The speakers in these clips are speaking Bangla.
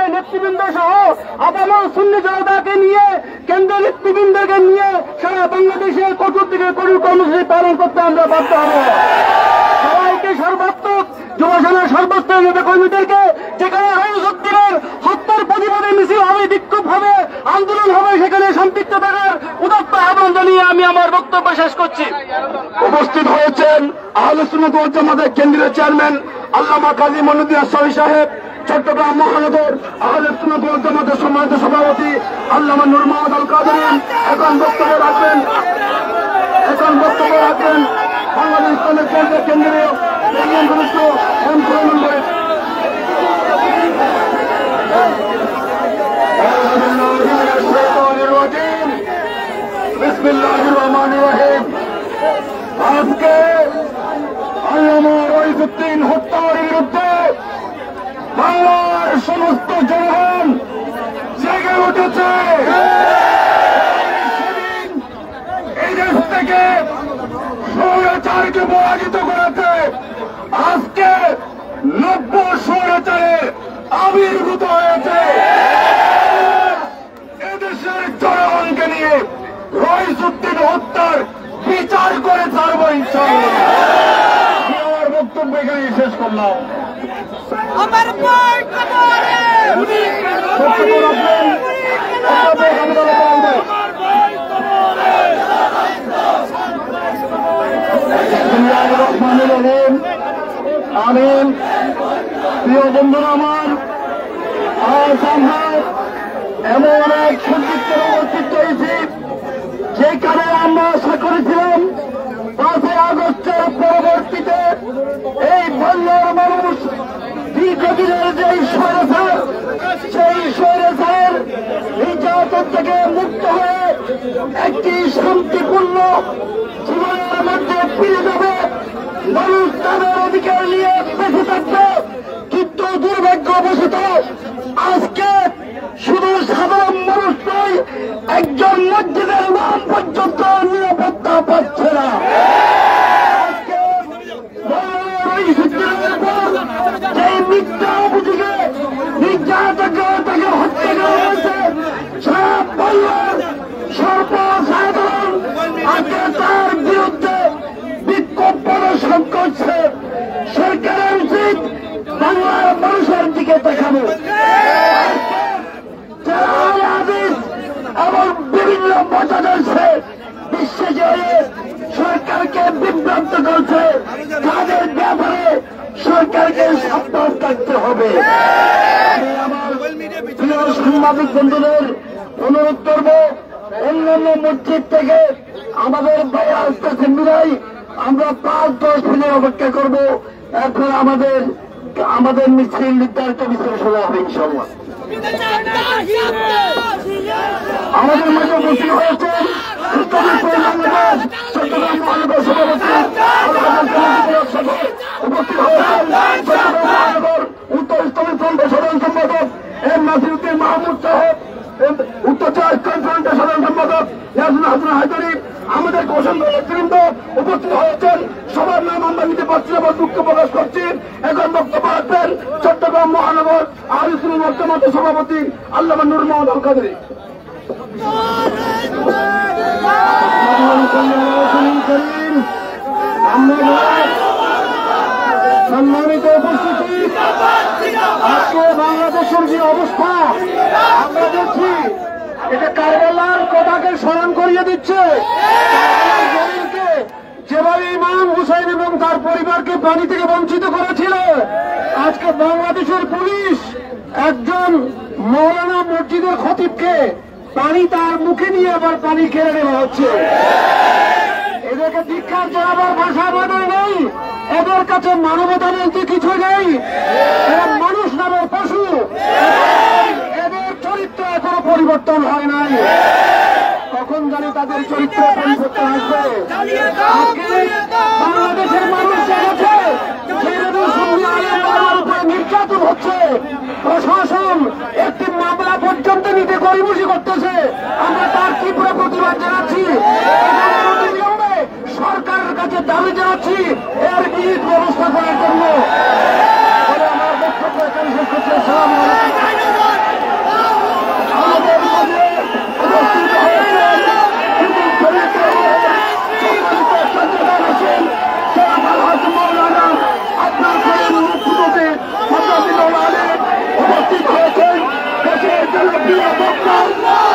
পর্যায়ে নেতৃবৃন্দ সহ আপামর সুন্নি জনতাকে নিয়ে, কেন্দ্রীয় নেতৃবৃন্দকে নিয়ে সারা বাংলাদেশে কঠোর থেকে কঠোর কর্মসূচি পালন করতে আমরা বাধ্য হব। সবাইকে সর্বাত্মক যুবসেনার সর্বস্তরের নেতা কর্মীদেরকে যেখানে রইসুদ্দিনের হত্যার প্রতিবাদে মিছিল হবে, বিক্ষোভ হবে, আন্দোলন হবে, সেখানে সম্পৃক্ত থাকার উদাত্ত আহ্বান জানিয়ে আমি আমার বক্তব্য শেষ করছি। উপস্থিত হয়েছেন আহলে সুন্নাত ওয়াল জামাতের কেন্দ্রীয় চেয়ারম্যান আল্লামা কাজী মঈনুদ্দিন আশরাফী সাহেব, চট্টগ্রাম মহানগর আহলে সুন্নাত ওয়াল জামাতের সম্মানিত সভাপতি আল্লামা নূর মোহাম্মদ আল কাদেরী এখন বক্তব্য রাখবেন বাংলাদেশ ইসলামের কেন্দ্রীয় সদস্য এম সুলাইমান ভাই। বিসমিল্লাহির রহমানির রহিম। আজকে আল্লামা রইসুদ্দিন হত্যার বিরুদ্ধে বাংলার সমস্ত জনগণ জেগে উঠেছে। এই দেশ থেকে স্বৈরাচারকে পরাজিত করেছে। আজকে 90 স্বৈরাচারের আবির্ভূত হয়েছে। এদেশের জনগণকে নিয়ে রইসুদ্দিন হত্যার বিচার করে ছাড়বো ইনশাআল্লাহ। আমি আমার বক্তব্য এখানে শেষ করলাম। আমার ভাই কবরে আমিন। প্রিয় বন্ধুরা আমার, আজ আমরা এমন এক সন্ধিতে উপস্থিত হয়েছি যেখানে আমরা আশা করেছিলাম 5 আগস্টের পরবর্তীতে এই বাংলার মানুষ দীর্ঘদিনের যেই স্বৈরাচার, সেই স্বৈরাচার নির্যাতন থেকে মুক্ত হয়ে একটি শান্তিপূর্ণ জীবনের মধ্যে ফিরে যাবে, মানুষ তাদের অধিকার নিয়ে বেঁচে থাকবে। কিন্তু দুর্ভাগ্যবশত আজকে শুধু সাধারণ মানুষ নয়, একজন মসজিদের নাম পর্যন্ত নিরাপত্তা পাচ্ছে না। যেই মিথ্যা অভিযোগে নির্যাতকে তাকে হত্যা করা হয়েছে, সারা বাংলার সর্বসাধারণ আজকে তার বিরুদ্ধে বিক্ষোভ প্রদর্শন করছে। সরকারের উচিত বাংলার মানুষের দিকে দেখানো। যারা হাদিস এবং বিভিন্ন মতাদর্শে বিশ্বে জয়ে সরকারকে বিভ্রান্ত করছে, তাদের ব্যাপারে সরকারকে সাবধান থাকতে হবে। আমি আমার প্রিয় সাংবাদিক বন্ধুদের অনুরোধ করব, অন্যান্য মসজিদ থেকে আমাদের ভাই আসতেছেন বিদায়, আমরা 5-10 মিনিট অপেক্ষা করব। এখন আমাদের মিছিল নির্ধারিত মিছিল শুরু হবে ইনশাআল্লাহ। আমাদের মাঝে উপস্থিত হয়েছেন চট্টগ্রাম মহানগর সভাপতি, উপস্থিত হয়েছেন চট্টগ্রাম মহানগর উত্তর ইসলামী ফ্রন্টের সাধারণ সম্পাদক এম নাসিরউদ্দিন মাহমুদ সাহেব, উত্তর ইসলামী ফ্রন্টের সাধারণ সম্পাদক ইয়াসিন হাসান হায়দারি, আমাদের কৌশল নেতৃবৃন্দ উপস্থিত হয়েছেন। সবার নাম আমরা নিতে পারছি না, দুঃখ প্রকাশ করছি। এখন বক্তব্য রাখবেন চট্টগ্রাম মহানগর আহলে সুন্নাত ওয়াল জামাতের সভাপতি আল্লামা নূর মোহাম্মদ আল কাদেরী। সম্মানিত উপস্থিতি, আজকে বাংলাদেশের যে অবস্থা আমরা দেখছি, এটা কারবালার কথাকে স্মরণ করিয়ে দিচ্ছে। যেভাবে ইমাম হুসাইন এবং তার পরিবারকে পানি থেকে বঞ্চিত করেছিল, আজকে বাংলাদেশের পুলিশ একজন মৌলানা মসজিদের খতিবকে পানি তার মুখে নিয়ে আবার পানি খেয়ে নেওয়া হচ্ছে। এদেরকে ধিক্কার জানাবার ভাষা আমাদের নেই, এদের কাছে মানবতা বলতে কিছু নেই। এরা মানুষ নামের পশু, এদের চরিত্র এখনো পরিবর্তন হয় নাই। কখন জানি তাদের চরিত্র পরিবর্তন আসবে। বাংলাদেশের মানুষ জেগেছে, উপরে নির্যাতন হচ্ছে, প্রশাসন একটি মামলা পর্যন্ত নিতে গড়িমসি করতেছে। আমরা তার তীব্র প্রতিবাদ জানাচ্ছি, সরকারের কাছে দাবি জানাচ্ছি এর বিহিত ব্যবস্থা করার জন্য। আমার বক্তব্য এখানে শেষ করছি। আসসালামু আলাইকুম। উপস্থিত হয়েছেন দেশের জনপ্রিয় বক্তা দেশের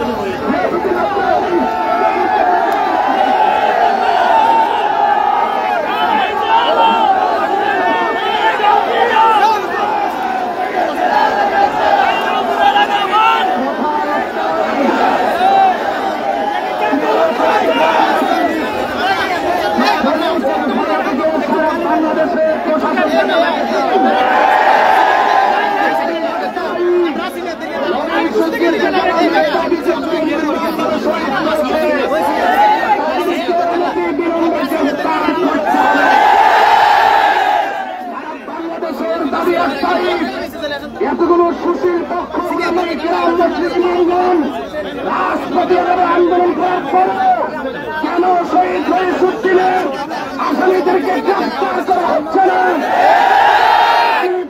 জনপ্রিয় এতগুলো সুশীল পক্ষ রাজপথে আন্দোলন করার পরেও কেন শহীদ শহীদুদ্দিনের আসামিদেরকে গ্রেফতার করা হচ্ছে না?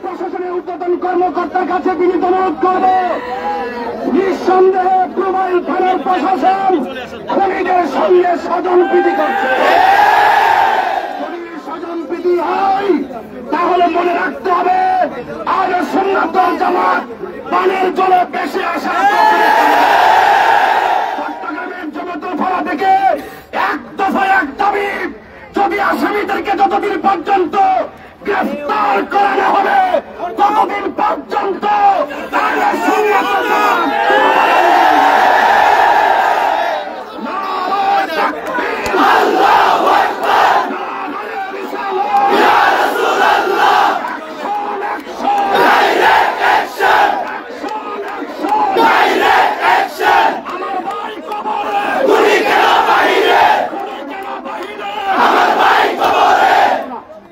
প্রশাসনের ঊর্ধ্বতন কর্মকর্তার কাছে বিনীত অনুরোধ করবে, নিঃসন্দেহে প্রমাণ থানার প্রশাসন খুনিদের সঙ্গে স্বজনপ্রীতি করছে। যদি স্বজনপ্রীতি হয় তাহলে মনে রাখতে হবে আজ সুন্নাত ওয়াল জামাত পানির জলে ভেসে আসা। চট্টগ্রামের জনতাফলা থেকে এক দফায় এক দাবি, যদি আসামিদেরকে যতদিন পর্যন্ত গ্রেফতার করা না হবে ততদিন পর্যন্ত তাহলে সুন্নাত ওয়াল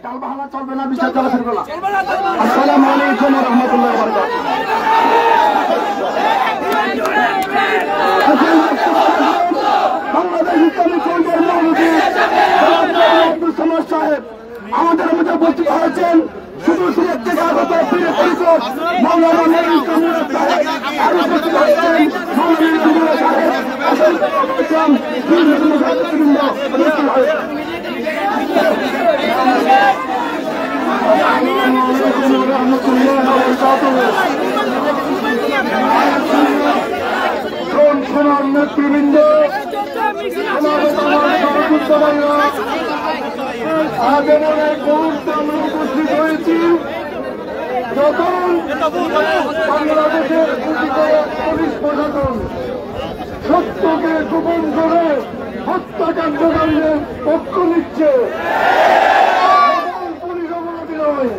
জামাত চলবে না, বিচার চলা শুরু করলাম। আসসালামু আলাইকুম ওয়া রাহমাতুল্লাহি ওয়া বারাকাতুহু। সেনার নেতৃবৃন্দ, আজ এমন এক মুহূর্তে আমরা উপস্থিত হয়েছি যখন বাংলাদেশের পুলিশ প্রশাসন সত্যকে গোপন করে হত্যাকাণ্ডকারীদের পক্ষ নিচ্ছে। পুলিশ অপরাধী নয়,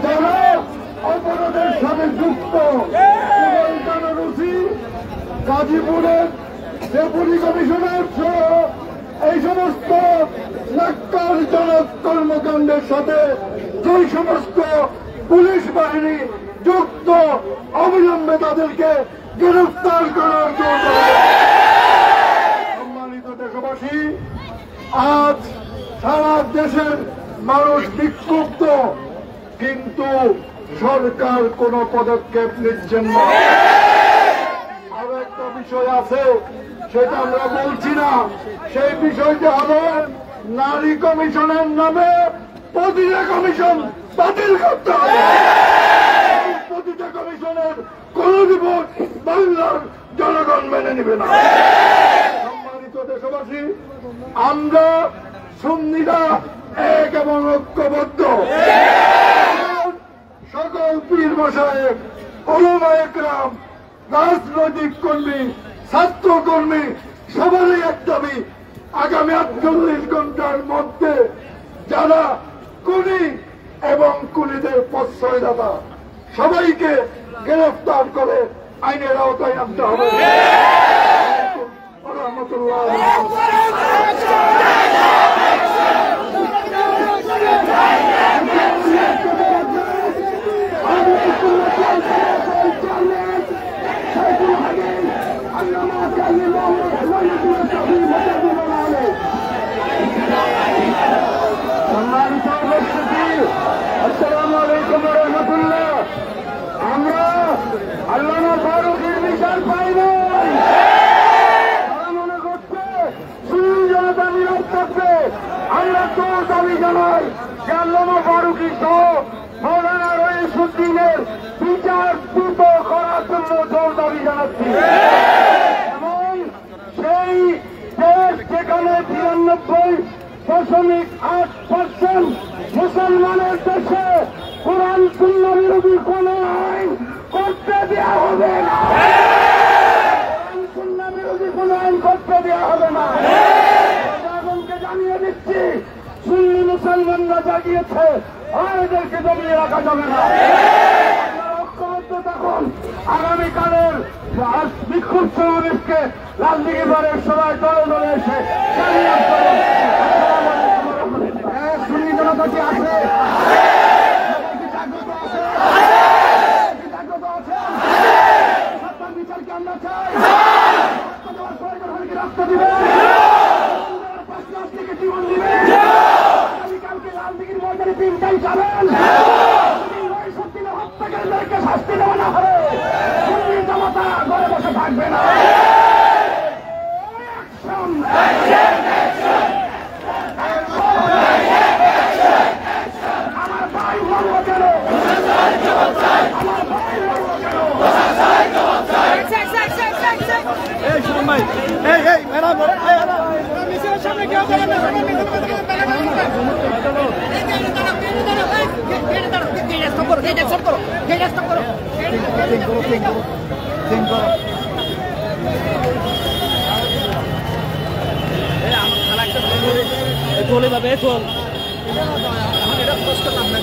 যারা অপরাধের সাথে যুক্ত। গাজীপুরের ডেপুটি কমিশনার সহ এই সমস্ত ন্যাক্কারজনক কর্মকাণ্ডের সাথে যে সমস্ত পুলিশ বাহিনী যুক্ত, অবিলম্বে তাদেরকে গ্রেফতার করার জন্য। সম্মানিত দেশবাসী, আজ সারা দেশের মানুষ বিক্ষুব্ধ, কিন্তু সরকার কোনো পদক্ষেপ নিচ্ছেন না। আরো একটা বিষয় আছে, সেটা আমরা বলছি না। সেই বিষয়টি হলো নারী কমিশনের নামে প্রতিটা কমিশন বাতিল করতে হবে। প্রতিটা কমিশনের কোন রিপোর্ট বাংলার জনগণ মেনে নেবে না। সম্মানিত দেশবাসী, আমরা সুন্নিরা এক এবং ঐক্যবদ্ধ। সকল পীর মাশায়েখ, উলামা একরাম, রাজনৈতিক কর্মী, ছাত্র কর্মী, সবারই এক দাবি, আগামী 48 ঘন্টার মধ্যে যারা খুনি এবং খুনিদের প্রশ্রয়দাতা সবাইকে গ্রেফতার করে আইনের আওতায় আনতে হবে। আসসালামু আলাইকুম ওয়া রাহমাতুল্লাহ। আমরা আল্লামা ফারুকীর বিচার পাই নাই। তারা মনে করছে সুন্নি জনতা নীরব থাকবে। আমরা তো দাবি জানাই যে আল্লামা ফারুকী সহ মৌলানা রইসুদ্দিনের বিচার দ্রুত করার জন্য জোর দাবি জানাচ্ছি। এবং সেই দেশ যেখানে 93.8% মুসলমানের দেশে কোরআন সুন্নাহ বিরোধী কোন আইন করতে দেওয়া হবে না। কোরআন সুন্নাহ বিরোধী কোন আইন করতে দেওয়া হবে না। জনগণকে জানিয়ে দিচ্ছি, সুন্নি মুসলমানরা জাগিয়েছে, আর এদেরকে দমিয়ে রাখা যাবে না। ঐক্যবদ্ধ থাকুন। আগামীকালের বিক্ষোভ সমাবেশকে রাজনীতি বারের সবাই দলে দলে এসে সুন্নি জনতা কি আছে? জাগ্রত আছে? বিচার কি আমরা চাই? রক্ত দিবে, জীবন দিবে। আগামীকালকে রাজনীতির ময়দানে তিনটাই যাবেন। হত্যাকারীদেরকে শাস্তি দেওয়া না হবে, সুন্নি জনতা ঘরে বসে থাকবে না। আমার ভাই মরবো কেন? আমার ভাই মরবো কেন? মিছিলের সামনে কেউ যাবে না। চলে যাবে চল। এটা কষ্ট করলাম না।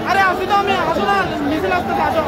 আরে আসি তো আমি আসো না, মিছিল আসতে আসো।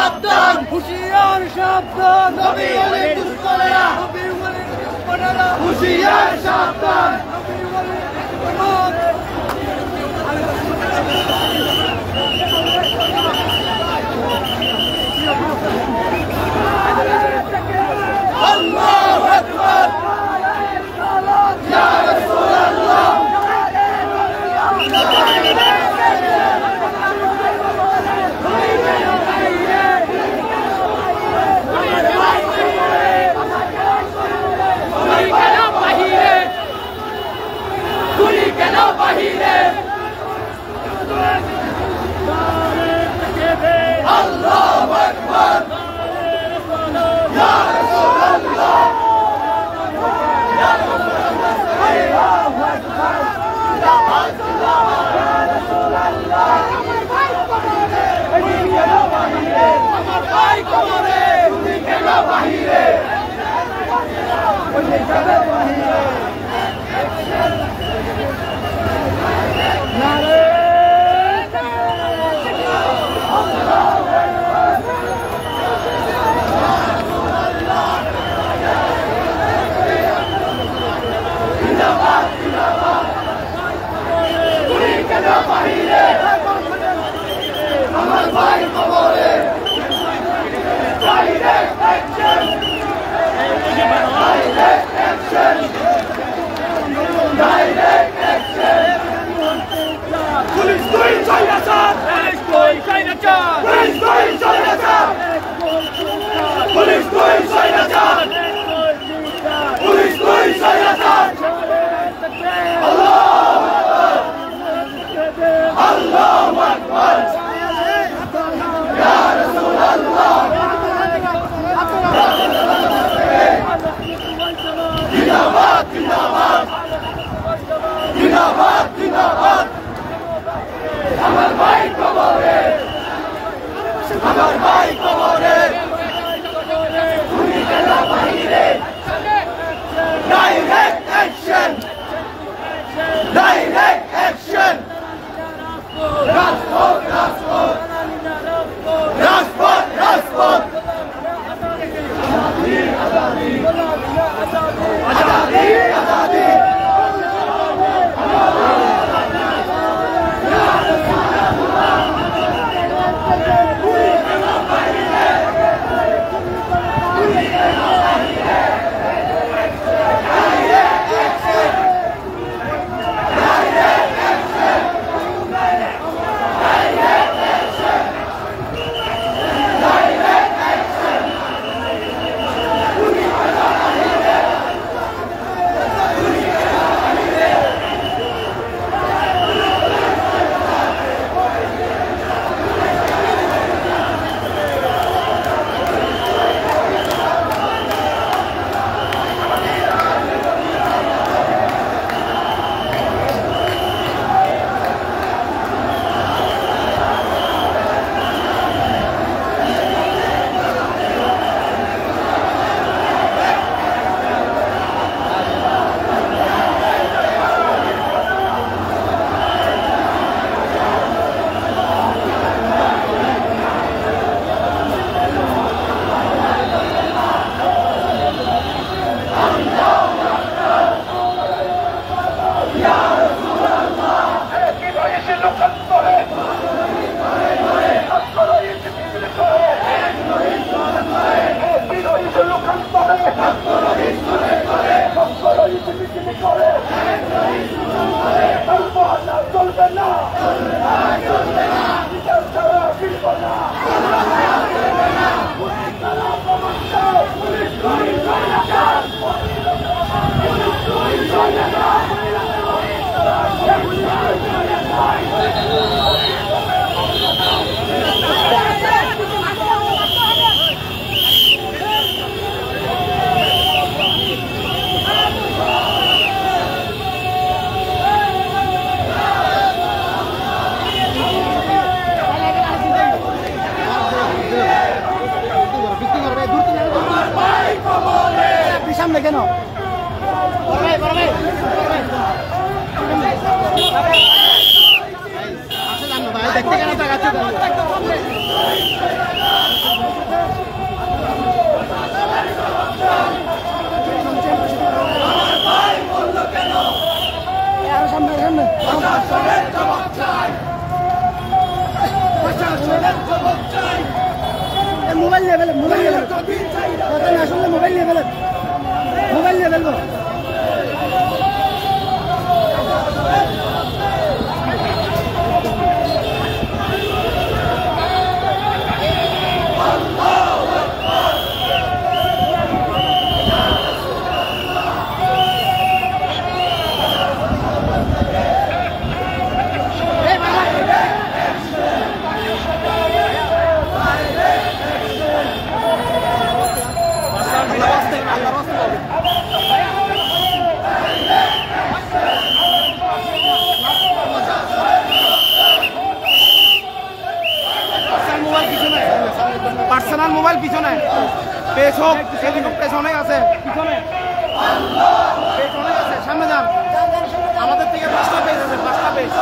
সাবধান হুঁশিয়ার সাবধান নবী ওলির দুশ্মনেরা নবী ওলির দুশ্মনেরা হুঁশিয়ার সাবধান নবী ওলির দুশ্মনেরা আল্লাহু আকবার ইয়া রাসূলুল্লাহ আল্লাহু আকবার ইয়া রাসূলুল্লাহ ইয়া রাসূলুল্লাহ আল্লাহু আকবার ইয়া রাসূলুল্লাহ আমার ভাই কবরে তুমি কেন বাহিরে তুমি কেন বাহিরে আমার ভাই কবরে direct action direct action direct action police তুই চাইনাচার পুলিশ তুই চাইনাচার পুলিশ তুই চাইনাচার পুলিশ তুই চাইনাচার পুলিশ তুই চাইনাচার আল্লাহু আকবার ইয়া রাসূলুল্লাহ জিন্দাবাদ জিন্দাবাদ জিন্দাবাদ জিন্দাবাদ আমার ভাই কবরে আমার ভাই কবরে তুমি কেন বাহিরে ডাইরেক্ট অ্যাকশন ডাইরেক্ট অ্যাকশন রাজপথ রাজপথ রাজপথ রাজপথ আজাদি আজাদি আজাদি আজাদি সামনে কেন দেখতে কেন মোবাইল নিয়ে ফেলেন, মোবাইল নিয়ে ফেলেন, কথা না শুনলে মোবাইল নিয়ে ফেলেন, মোবাইল নিয়ে ফেলবো। পার্সোনাল মোবাইল পিছনে, পেজ হোক সেদিন হোক, পেছনে আছে, পিছনে আছে, সামনে যান। আমাদের থেকে 5টা পেজ আছে, 5টা পেজ।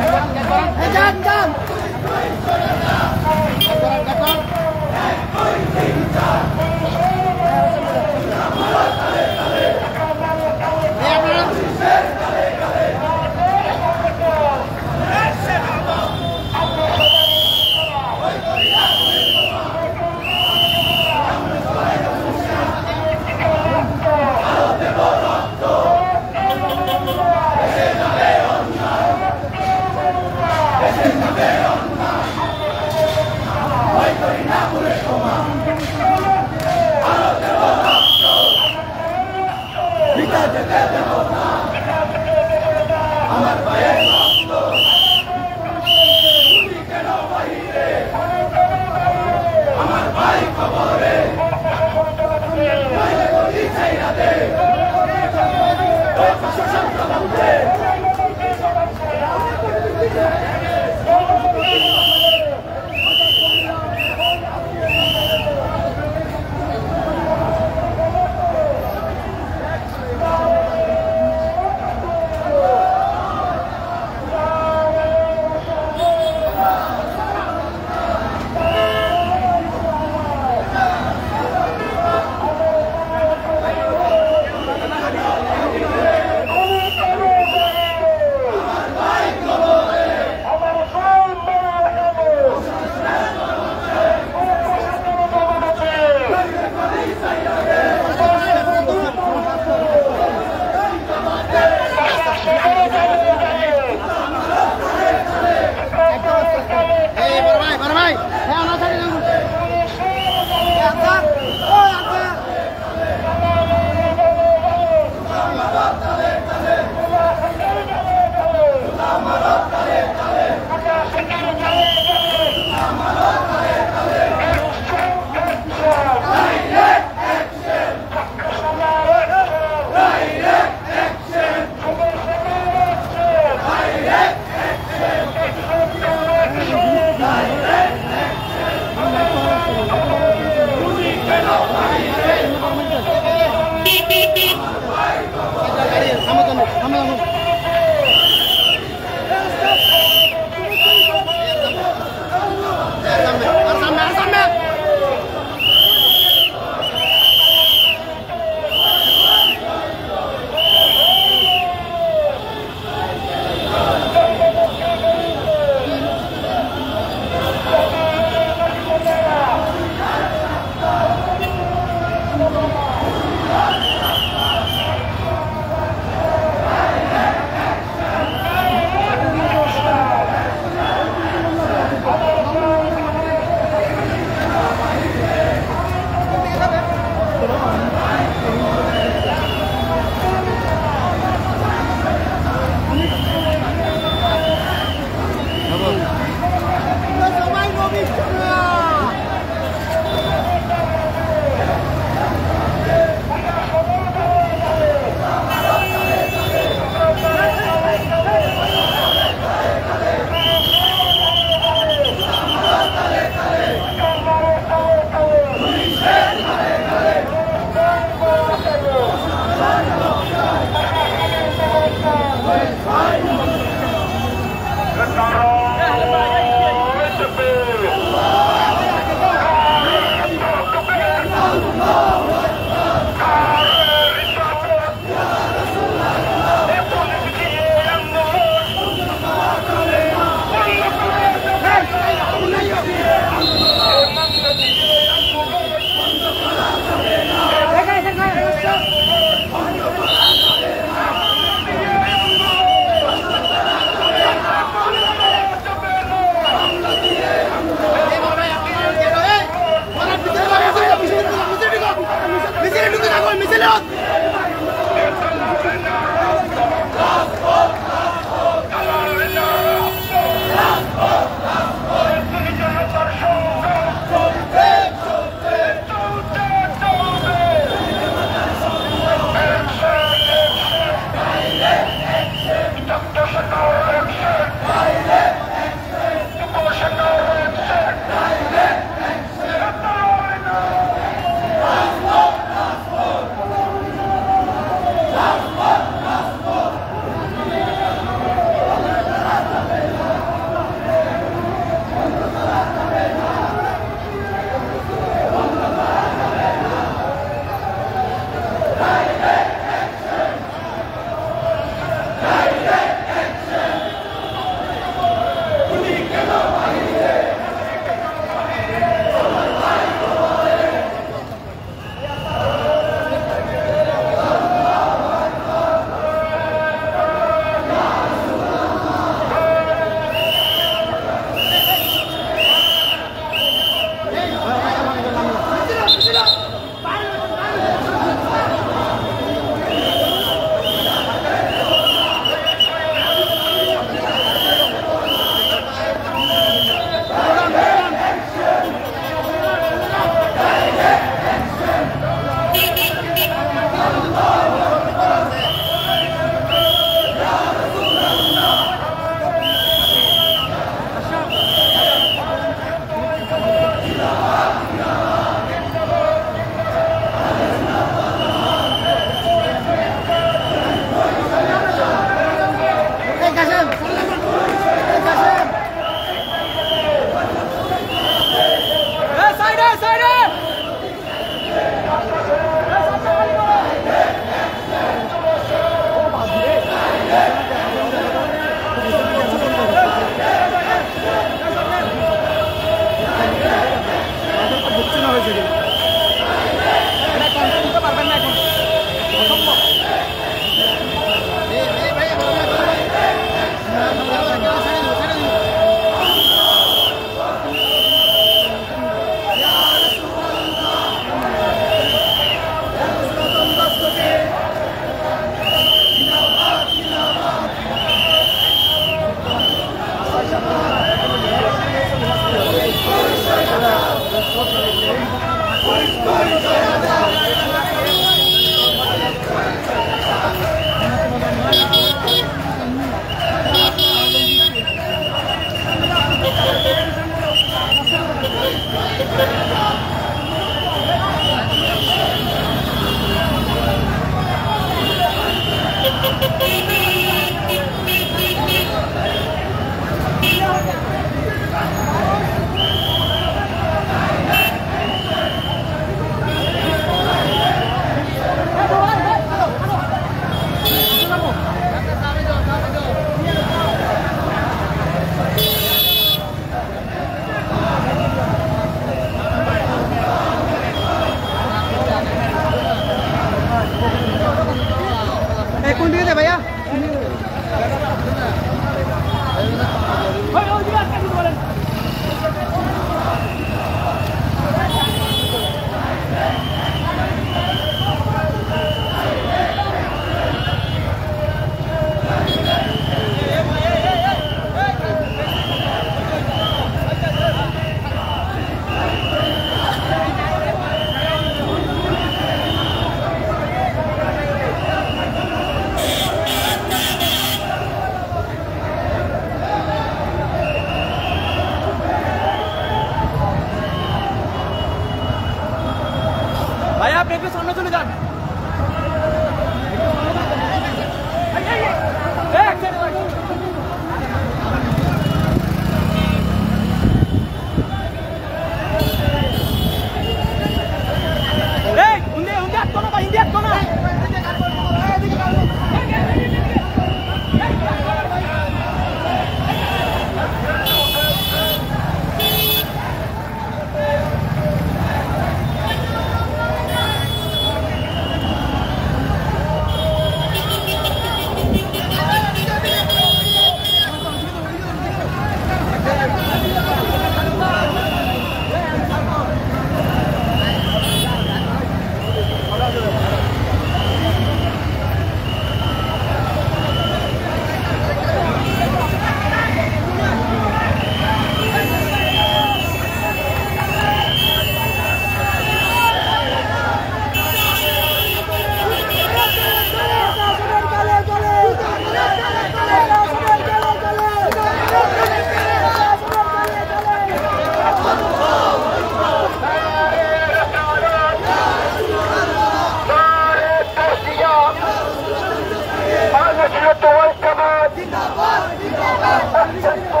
জামাত ওয়াল জামাত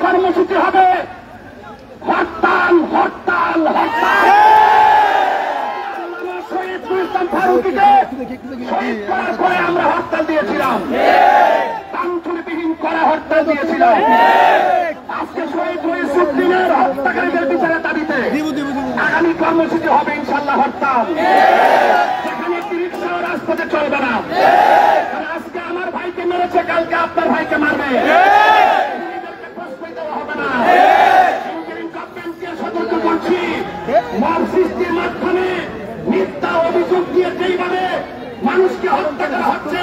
কর্মসূচি হবে হরতাল হরতাল হরতাল। শহীদ করার পরে আমরা হরতাল দিয়েছিলাম, তান্ত্রিকবিহীন করা হরতাল দিয়েছিলাম। আজকে শহীদ মহিউদ্দিনের হত্যাকারীদের বিচারের দাবিতে আগামী কর্মসূচি হবে ইনশাল্লাহ হরতাল। সেখানে একটি রিক্সাও রাজপথে চলবে না। আজকে আমার ভাইকে মেরেছে, কালকে আপনার ভাইকে মারবে। প্রশ্রয় দেওয়া হবে না। গভর্নমেন্টকে সতর্ক করছি, মব সৃষ্টির মাধ্যমে মিথ্যা অভিযোগ দিয়ে যেইভাবে মানুষকে হত্যা করা হচ্ছে,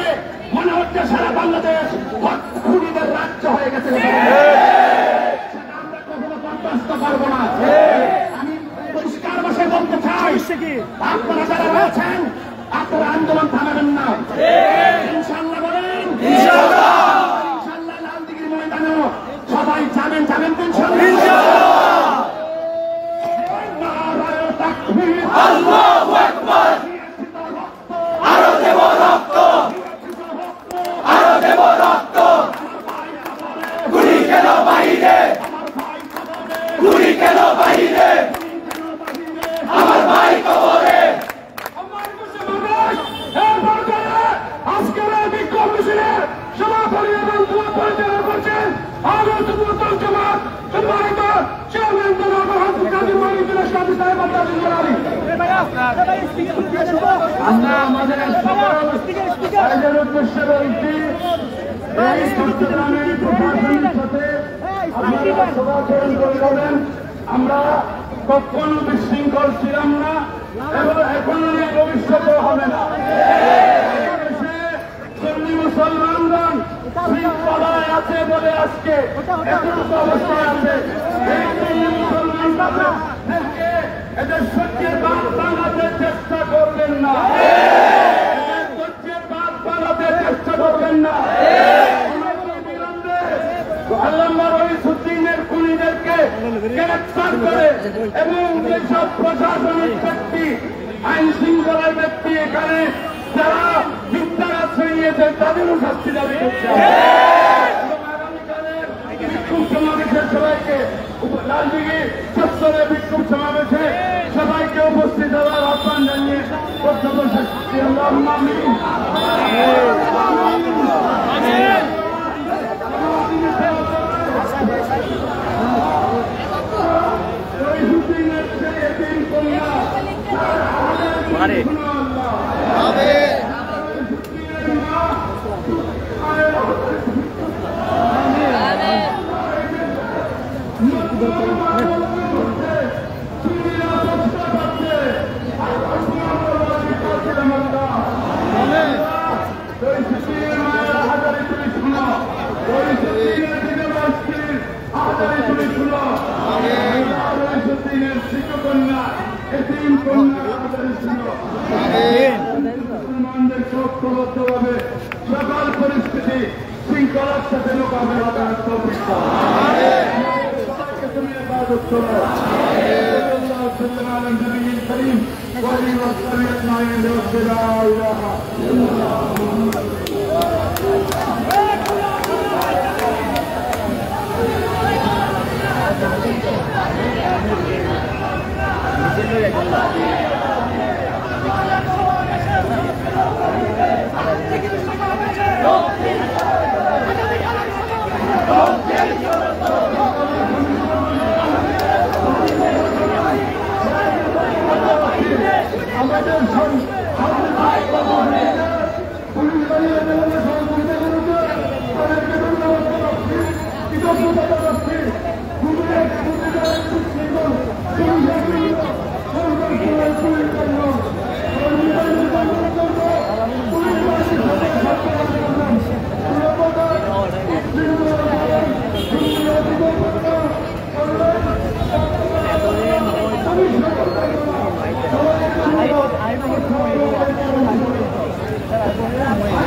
মনে হচ্ছে সারা বাংলাদেশ খুনিদের রাজ্য হয়ে গেছে। সেটা আমরা কখনো বরদাস্ত করবো না। আমি পরিষ্কার ভাষায় বলতে চাই, আপনারা যারা রয়েছেন আপনারা আন্দোলন থামাবেন না। ইনশাল্লাহ বলেন, ইনশাল্লাহ লালদিঘির ময়দানেও সবাই যাবেন তো ইনশাল্লাহ। আল্লাহু আকবার, আরো দেব রক্ত, আরো দেব রক্ত, গুলি কেন বাহিরে, গুলি কেন বাহিরে, আমার ভাই কবরে। আজকের এই বিক্ষোভ মিছিলে সভাপতি এবং পরিচালনা করছেন আহমদ মুহতার জামাত সম্মানিত চেয়ারম্যান জনাব হাফিজ কাজী মঈনুদ্দিন সাহেব সাহেব আব্দুল জলালী। আমরা আমাদের কাজের উদ্দেশ্যে বলছি, এই চট্টগ্রামের প্রশাসনের সাথে আপনারা সভাচরণ করবেন। আমরা কখনো বিশৃঙ্খল ছিলাম না এবং এখনো ভবিষ্যতেও হবে না। মুসলমানগণ শৃঙ্খলায় আছে বলে আজকে এত অবস্থায় আছে। মুসলমান এদের সত্যের বাদ বানাতে চেষ্টা করবেন না, সত্যের বাদ বানাতে চেষ্টা করবেন না। আল্লামা রইসুদ্দিনের খুনিদেরকে গ্রেফতার করে এবং যেসব প্রশাসনিক ব্যক্তি, আইন শৃঙ্খলার ব্যক্তি এখানে যারা মিথ্যাচার ছড়িয়েছে তাদেরও শাস্তি দাবি করছে। আগামীকালের বিক্ষোভ সমাবেশের সবাইকে লালদিঘি চত্বরে বিক্ষোভ সমাবেশে সবাইকে উপস্থিত হওয়ার আহ্বান জানিয়ে বক্তব্য শেষ করছি। আল্লাহুম্মা আমিন। মুসলমানদের ঐক্যবদ্ধভাবে সকল পরিস্থিতি শৃঙ্খলার সাথে মোকাবেলা করার তৌফিক দাও। তুমি ইবাদত করো। সাল্লাল্লাহু আলা নবিয়িল কারীম ওয়া আলিহি ওয়া সাহবিহি আজমাইন। লা ইলাহা আমাদের I